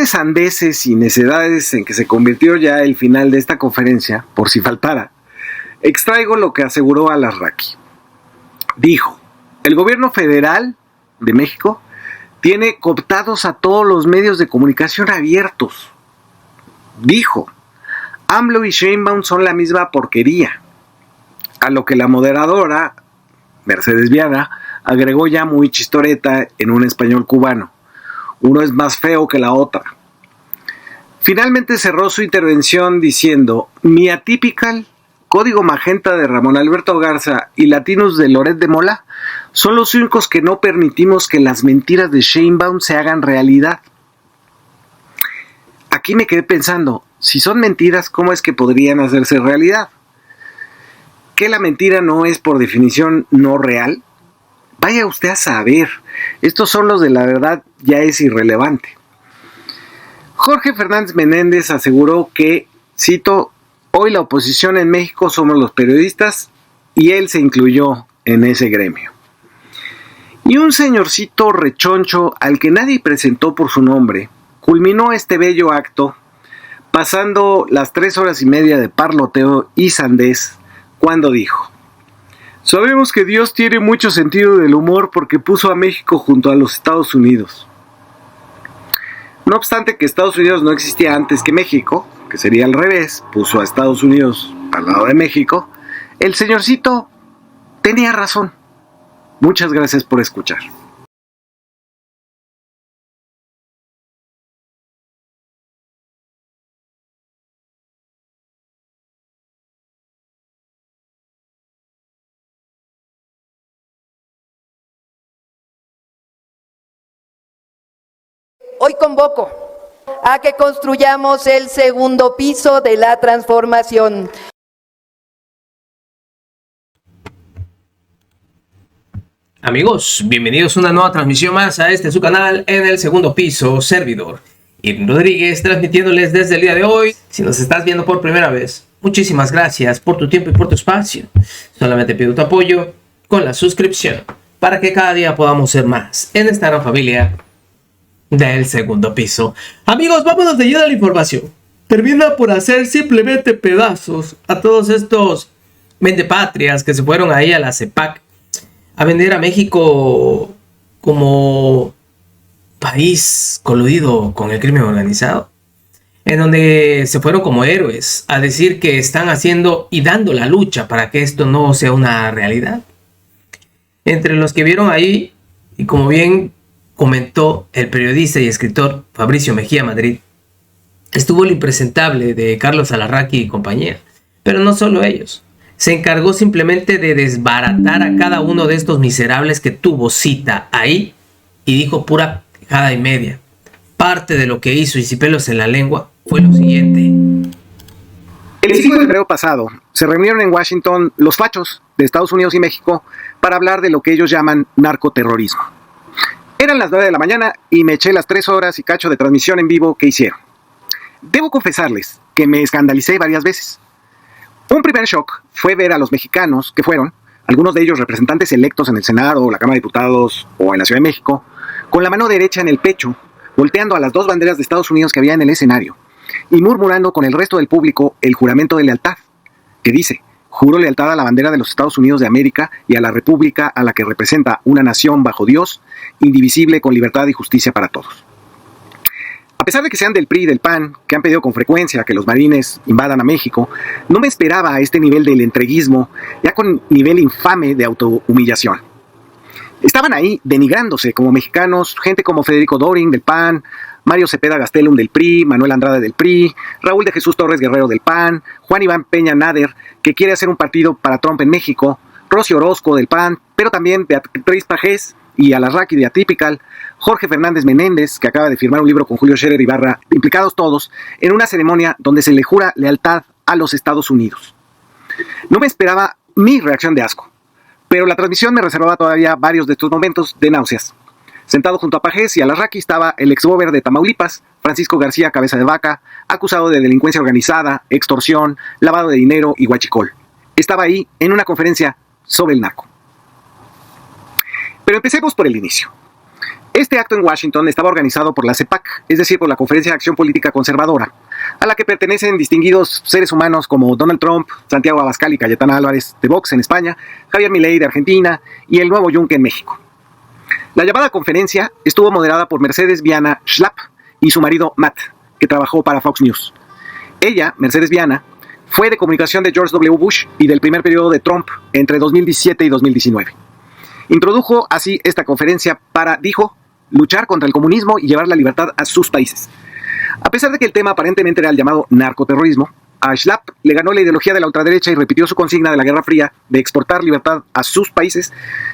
de sandeces y necedades en que se convirtió ya el final de esta conferencia, por si faltara, extraigo lo que aseguró Al-Azraqui. Dijo: el gobierno federal de México tiene cooptados a todos los medios de comunicación abiertos. Dijo: AMLO y Sheinbaum son la misma porquería. A lo que la moderadora, Mercedes Viana, agregó ya muy chistoreta en un español cubano: uno es más feo que la otra. Finalmente cerró su intervención diciendo: mi Atypical, Código Magenta de Ramón Alberto Garza y Latinus de Loret de Mola son los únicos que no permitimos que las mentiras de Sheinbaum se hagan realidad. Aquí me quedé pensando, si son mentiras, ¿cómo es que podrían hacerse realidad? ¿Que la mentira no es por definición no real? Vaya usted a saber, estos son los de la verdad, ya es irrelevante. Jorge Fernández Menéndez aseguró que, cito: hoy la oposición en México somos los periodistas, y él se incluyó en ese gremio. Y un señorcito rechoncho al que nadie presentó por su nombre culminó este bello acto pasando las 3 horas y media de parloteo y sandez cuando dijo: sabemos que Dios tiene mucho sentido del humor porque puso a México junto a los Estados Unidos. No obstante que Estados Unidos no existía antes que México, que sería al revés, puso a Estados Unidos al lado de México, el señorcito tenía razón. Muchas gracias por escuchar. Hoy convoco a que construyamos el segundo piso de la transformación. Amigos, bienvenidos a una nueva transmisión más a este su canal en el segundo piso, servidor Irving Rodríguez, transmitiéndoles desde el día de hoy. Si nos estás viendo por primera vez, muchísimas gracias por tu tiempo y por tu espacio. Solamente pido tu apoyo con la suscripción para que cada día podamos ser más en esta gran familia del segundo piso. Amigos, vámonos de lleno a la información. Termina por hacer simplemente pedazos a todos estos vendepatrias que se fueron ahí a la CEPAC a vender a México como país coludido con el crimen organizado, en donde se fueron como héroes a decir que están haciendo y dando la lucha para que esto no sea una realidad. Entre los que vieron ahí, y como bien comentó el periodista y escritor Fabricio Mejía Madrid, estuvo el impresentable de Carlos Al-Azraqui y compañía, pero no solo ellos. Se encargó simplemente de desbaratar a cada uno de estos miserables que tuvo cita ahí y dijo pura quejada y media. Parte de lo que hizo y sin pelos en la lengua fue lo siguiente. El 5 de febrero pasado se reunieron en Washington los fachos de Estados Unidos y México para hablar de lo que ellos llaman narcoterrorismo. Eran las 9 de la mañana y me eché las 3 horas y cacho de transmisión en vivo que hicieron. Debo confesarles que me escandalicé varias veces. Un primer shock fue ver a los mexicanos que fueron, algunos de ellos representantes electos en el Senado, la Cámara de Diputados o en la Ciudad de México, con la mano derecha en el pecho, volteando a las 2 banderas de Estados Unidos que había en el escenario y murmurando con el resto del público el juramento de lealtad, que dice: juro lealtad a la bandera de los Estados Unidos de América y a la república a la que representa una nación bajo Dios, indivisible, con libertad y justicia para todos. A pesar de que sean del PRI y del PAN, que han pedido con frecuencia que los marines invadan a México, no me esperaba a este nivel del entreguismo, ya con nivel infame de autohumillación. Estaban ahí denigrándose como mexicanos, gente como Federico Doring del PAN, Mario Cepeda Gastelum del PRI, Manuel Andrade del PRI, Raúl de Jesús Torres Guerrero del PAN, Juan Iván Peña Nader, que quiere hacer un partido para Trump en México, Rosy Orozco del PAN, pero también Beatriz Pajés y Al-Azraqui de Atypical, Jorge Fernández Menéndez, que acaba de firmar un libro con Julio Scherer Ibarra, implicados todos en una ceremonia donde se le jura lealtad a los Estados Unidos. No me esperaba mi reacción de asco, pero la transmisión me reservaba todavía varios de estos momentos de náuseas. Sentado junto a Pajés y Al-Azraqui estaba el exgober de Tamaulipas, Francisco García Cabeza de Vaca, acusado de delincuencia organizada, extorsión, lavado de dinero y huachicol. Estaba ahí en una conferencia sobre el narco. Pero empecemos por el inicio. Este acto en Washington estaba organizado por la CEPAC, es decir, por la Conferencia de Acción Política Conservadora, a la que pertenecen distinguidos seres humanos como Donald Trump, Santiago Abascal y Cayetana Álvarez de Vox en España, Javier Milei de Argentina y el Nuevo Yunque en México. La llamada conferencia estuvo moderada por Mercedes Viana Schlapp y su marido Matt, que trabajó para Fox News. Ella, Mercedes Viana, fue de comunicación de George W. Bush y del primer periodo de Trump entre 2017 y 2019. Introdujo así esta conferencia para, dijo, luchar contra el comunismo y llevar la libertad a sus países. A pesar de que el tema aparentemente era el llamado narcoterrorismo, a Schlapp le ganó la ideología de la ultraderecha y repitió su consigna de la Guerra Fría de exportar libertad a sus países,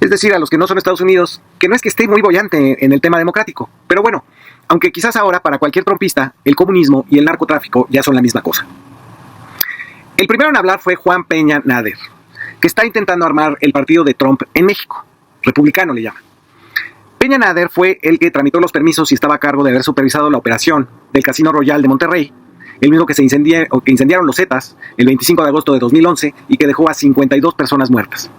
es decir, a los que no son Estados Unidos, que no es que esté muy boyante en el tema democrático, pero bueno, aunque quizás ahora para cualquier trumpista, el comunismo y el narcotráfico ya son la misma cosa. El primero en hablar fue Juan Peña Nader, que está intentando armar el partido de Trump en México, republicano le llama. Peña Nader fue el que tramitó los permisos y estaba a cargo de haber supervisado la operación del Casino Royal de Monterrey, el mismo que incendiaron los Zetas el 25 de agosto de 2011 y que dejó a 52 personas muertas.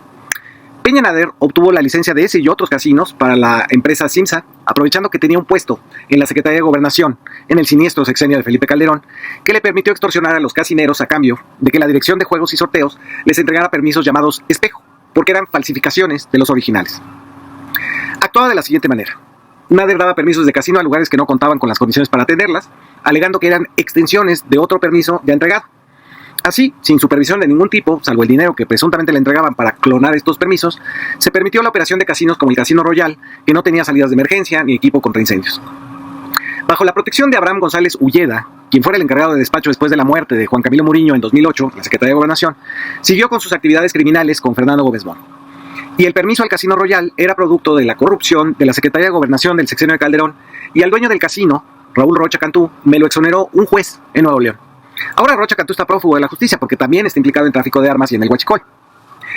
Peña Nader obtuvo la licencia de ese y otros casinos para la empresa Simsa, aprovechando que tenía un puesto en la Secretaría de Gobernación en el siniestro sexenio de Felipe Calderón, que le permitió extorsionar a los casineros a cambio de que la Dirección de Juegos y Sorteos les entregara permisos llamados espejo, porque eran falsificaciones de los originales. Actuaba de la siguiente manera. Nader daba permisos de casino a lugares que no contaban con las condiciones para atenderlas, alegando que eran extensiones de otro permiso ya entregado. Así, sin supervisión de ningún tipo, salvo el dinero que presuntamente le entregaban para clonar estos permisos, se permitió la operación de casinos como el Casino Royal, que no tenía salidas de emergencia ni equipo contra incendios. Bajo la protección de Abraham González Ulleda, quien fuera el encargado de despacho después de la muerte de Juan Camilo Muriño en 2008, la Secretaría de Gobernación, siguió con sus actividades criminales con Fernando Gómez Moll. Y el permiso al Casino Royal era producto de la corrupción de la Secretaría de Gobernación del sexenio de Calderón, y al dueño del casino, Raúl Rocha Cantú, me lo exoneró un juez en Nuevo León. Ahora Rocha Cantú está prófugo de la justicia porque también está implicado en tráfico de armas y en el huachicol.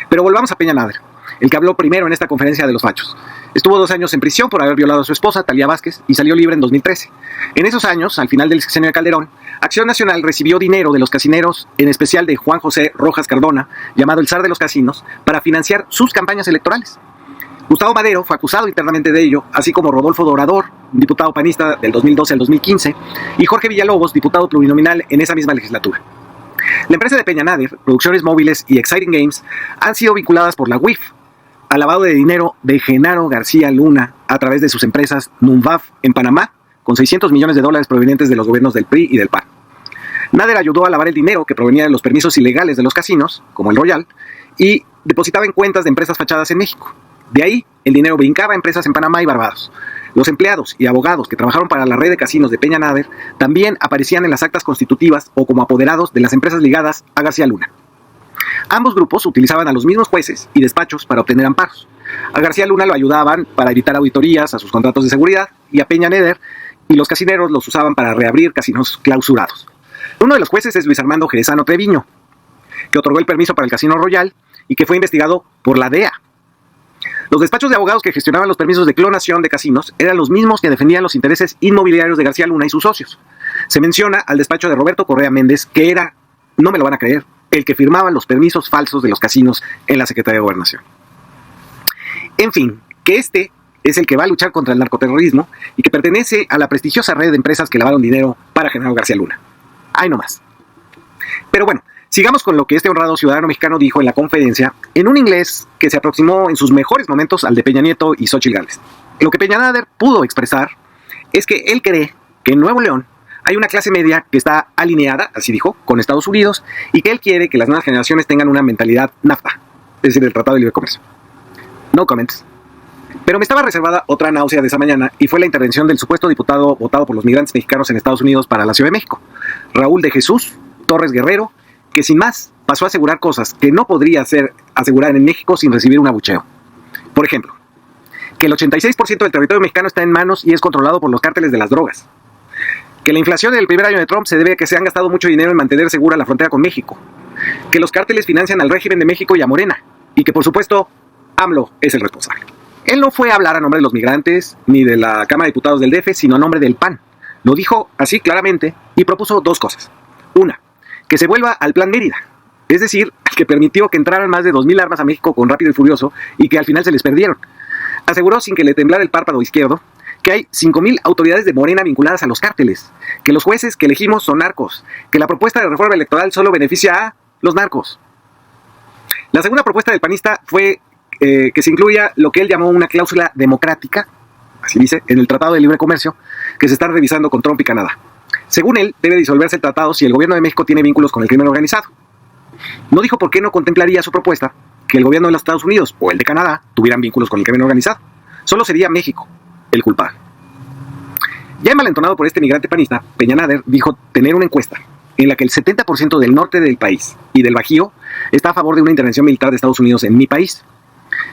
Pero volvamos a Peña Nader, el que habló primero en esta conferencia de los fachos. Estuvo 2 años en prisión por haber violado a su esposa, Talía Vázquez, y salió libre en 2013. En esos años, al final del sexenio de Calderón, Acción Nacional recibió dinero de los casineros, en especial de Juan José Rojas Cardona, llamado el zar de los casinos, para financiar sus campañas electorales. Gustavo Madero fue acusado internamente de ello, así como Rodolfo Dorador, diputado panista del 2012 al 2015, y Jorge Villalobos, diputado plurinominal en esa misma legislatura. La empresa de Peña Nader, Producciones Móviles y Exciting Games han sido vinculadas por la UIF al lavado de dinero de Genaro García Luna a través de sus empresas Numvaf en Panamá, con $600 millones provenientes de los gobiernos del PRI y del PAN. Nader ayudó a lavar el dinero que provenía de los permisos ilegales de los casinos, como el Royal, y depositaba en cuentas de empresas fachadas en México. De ahí, el dinero brincaba a empresas en Panamá y Barbados. Los empleados y abogados que trabajaron para la red de casinos de Peña Nader también aparecían en las actas constitutivas o como apoderados de las empresas ligadas a García Luna. Ambos grupos utilizaban a los mismos jueces y despachos para obtener amparos. A García Luna lo ayudaban para evitar auditorías a sus contratos de seguridad y a Peña Nader y los casineros los usaban para reabrir casinos clausurados. Uno de los jueces es Luis Armando Jerezano Treviño, que otorgó el permiso para el Casino Royal y que fue investigado por la DEA. Los despachos de abogados que gestionaban los permisos de clonación de casinos eran los mismos que defendían los intereses inmobiliarios de García Luna y sus socios. Se menciona al despacho de Roberto Correa Méndez, que era, no me lo van a creer, el que firmaba los permisos falsos de los casinos en la Secretaría de Gobernación. En fin, que este es el que va a luchar contra el narcoterrorismo y que pertenece a la prestigiosa red de empresas que lavaron dinero para Genaro García Luna. Ahí nomás. Pero bueno, sigamos con lo que este honrado ciudadano mexicano dijo en la conferencia en un inglés que se aproximó en sus mejores momentos al de Peña Nieto y Xóchitl Gálvez. Lo que Peña Nader pudo expresar es que él cree que en Nuevo León hay una clase media que está alineada, así dijo, con Estados Unidos y que él quiere que las nuevas generaciones tengan una mentalidad NAFTA, es decir, el Tratado de Libre Comercio. No comments. Pero me estaba reservada otra náusea de esa mañana y fue la intervención del supuesto diputado votado por los migrantes mexicanos en Estados Unidos para la Ciudad de México, Raúl de Jesús Torres Guerrero, que sin más pasó a asegurar cosas que no podría asegurar en México sin recibir un abucheo. Por ejemplo, que el 86% del territorio mexicano está en manos y es controlado por los cárteles de las drogas. Que la inflación del primer año de Trump se debe a que se han gastado mucho dinero en mantener segura la frontera con México. Que los cárteles financian al régimen de México y a Morena. Y que, por supuesto, AMLO es el responsable. Él no fue a hablar a nombre de los migrantes ni de la Cámara de Diputados del DF, sino a nombre del PAN. Lo dijo así claramente y propuso 2 cosas. Una, que se vuelva al Plan Mérida, es decir, que permitió que entraran más de 2,000 armas a México con Rápido y Furioso y que al final se les perdieron. Aseguró sin que le temblara el párpado izquierdo que hay 5,000 autoridades de Morena vinculadas a los cárteles, que los jueces que elegimos son narcos, que la propuesta de reforma electoral solo beneficia a los narcos. La segunda propuesta del panista fue que se incluya lo que él llamó una cláusula democrática, así dice, en el Tratado de Libre Comercio, que se está revisando con Trump y Canadá. Según él, debe disolverse el tratado si el gobierno de México tiene vínculos con el crimen organizado. No dijo por qué no contemplaría su propuesta que el gobierno de los Estados Unidos o el de Canadá tuvieran vínculos con el crimen organizado. Solo sería México el culpable. Ya envalentonado por este migrante panista, Peña Nader dijo tener una encuesta en la que el 70% del norte del país y del Bajío está a favor de una intervención militar de Estados Unidos en mi país.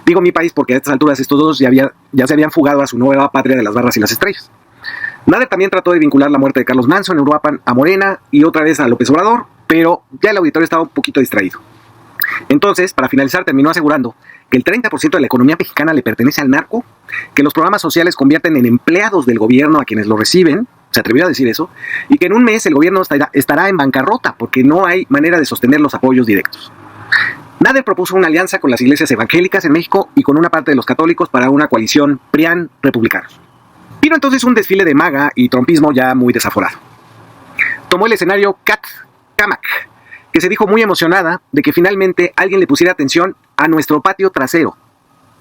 Digo mi país porque a estas alturas estos dos ya se habían fugado a su nueva patria de las barras y las estrellas. Nader también trató de vincular la muerte de Carlos Manson en Uruapan a Morena y otra vez a López Obrador, pero ya el auditorio estaba un poquito distraído. Entonces, para finalizar, terminó asegurando que el 30% de la economía mexicana le pertenece al narco, que los programas sociales convierten en empleados del gobierno a quienes lo reciben, se atrevió a decir eso, y que en un mes el gobierno estará en bancarrota porque no hay manera de sostener los apoyos directos. Nader propuso una alianza con las iglesias evangélicas en México y con una parte de los católicos para una coalición PRIAN-republicanos. Vino entonces un desfile de MAGA y trumpismo ya muy desaforado. Tomó el escenario Kat Cammack, que se dijo muy emocionada de que finalmente alguien le pusiera atención a nuestro patio trasero.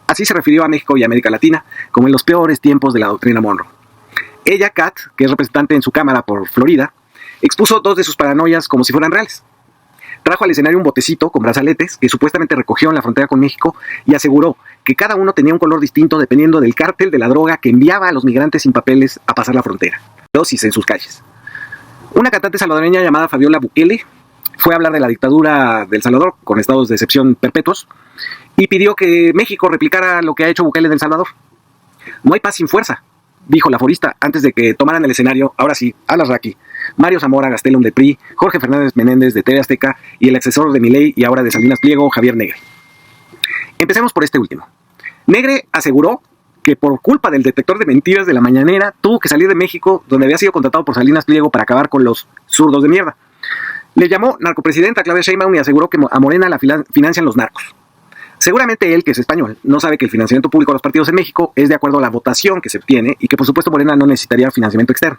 Así se refirió a México y América Latina como en los peores tiempos de la doctrina Monroe. Ella, Kat, que es representante en su cámara por Florida, expuso dos de sus paranoias como si fueran reales. Trajo al escenario un botecito con brazaletes que supuestamente recogió en la frontera con México y aseguró que cada uno tenía un color distinto dependiendo del cártel de la droga que enviaba a los migrantes sin papeles a pasar la frontera. Dosis en sus calles. Una cantante salvadoreña llamada Fabiola Bukele fue a hablar de la dictadura del Salvador con estados de excepción perpetuos y pidió que México replicara lo que ha hecho Bukele en El Salvador. No hay paz sin fuerza, dijo la forista antes de que tomaran el escenario, ahora sí, Alasraqui, Mario Zamora Gastelum de PRI, Jorge Fernández Menéndez de TV Azteca y el asesor de Milei y ahora de Salinas Pliego, Javier Negre. Empecemos por este último. Negre aseguró que por culpa del detector de mentiras de la mañanera tuvo que salir de México, donde había sido contratado por Salinas Pliego para acabar con los zurdos de mierda. Le llamó narcopresidenta a Claudia Sheinbaum y aseguró que a Morena la financian los narcos. Seguramente él, que es español, no sabe que el financiamiento público de los partidos en México es de acuerdo a la votación que se obtiene y que por supuesto Morena no necesitaría financiamiento externo.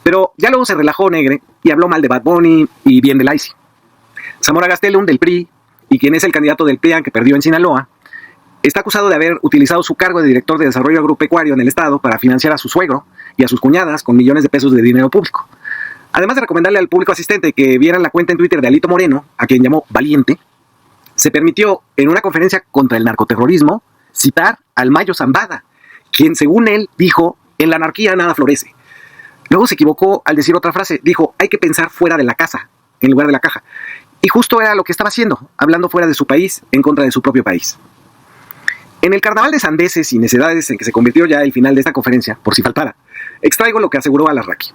Pero ya luego se relajó Negre y habló mal de Bad Bunny y bien de Laisi. Zamora Gastelum del PRI, y quien es el candidato del PRIAN que perdió en Sinaloa, está acusado de haber utilizado su cargo de director de desarrollo agropecuario en el estado para financiar a su suegro y a sus cuñadas con millones de pesos de dinero público. Además de recomendarle al público asistente que vieran la cuenta en Twitter de Alito Moreno, a quien llamó valiente, se permitió en una conferencia contra el narcoterrorismo citar al Mayo Zambada, quien según él dijo, en la anarquía nada florece. Luego se equivocó al decir otra frase, dijo, hay que pensar fuera de la casa, en lugar de la caja. Y justo era lo que estaba haciendo, hablando fuera de su país, en contra de su propio país. En el carnaval de sandeces y necedades en que se convirtió ya el final de esta conferencia, por si faltara, extraigo lo que aseguró Alasraqui.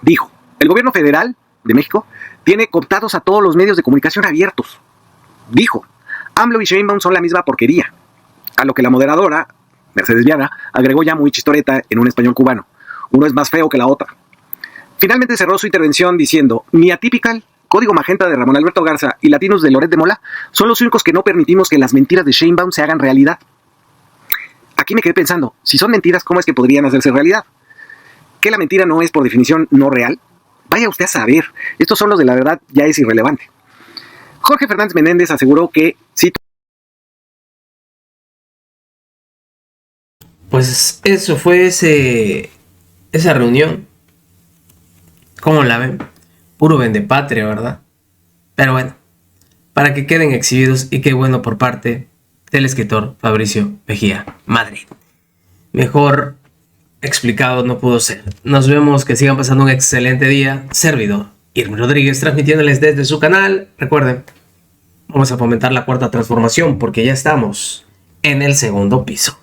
Dijo, el gobierno federal de México tiene cooptados a todos los medios de comunicación abiertos. Dijo, AMLO y Sheinbaum son la misma porquería. A lo que la moderadora, Mercedes Viana, agregó ya muy chistoreta en un español cubano. Uno es más feo que la otra. Finalmente cerró su intervención diciendo, mi Atypical, Código Magenta de Ramón Alberto Garza y Latinos de Loret de Mola son los únicos que no permitimos que las mentiras de Sheinbaum se hagan realidad. Aquí me quedé pensando, si son mentiras, ¿cómo es que podrían hacerse realidad? ¿Que la mentira no es por definición no real? Vaya usted a saber, estos son los de la verdad, ya es irrelevante. Jorge Fernández Menéndez aseguró que, cito, pues eso fue esa reunión. ¿Cómo la ven? Puro vendepatria, ¿verdad? Pero bueno, para que queden exhibidos y qué bueno por parte del escritor Fabricio Mejía Madrid. Mejor explicado no pudo ser. Nos vemos, que sigan pasando un excelente día. Servidor Irving Rodríguez transmitiéndoles desde su canal. Recuerden, vamos a fomentar la cuarta transformación porque ya estamos en el segundo piso.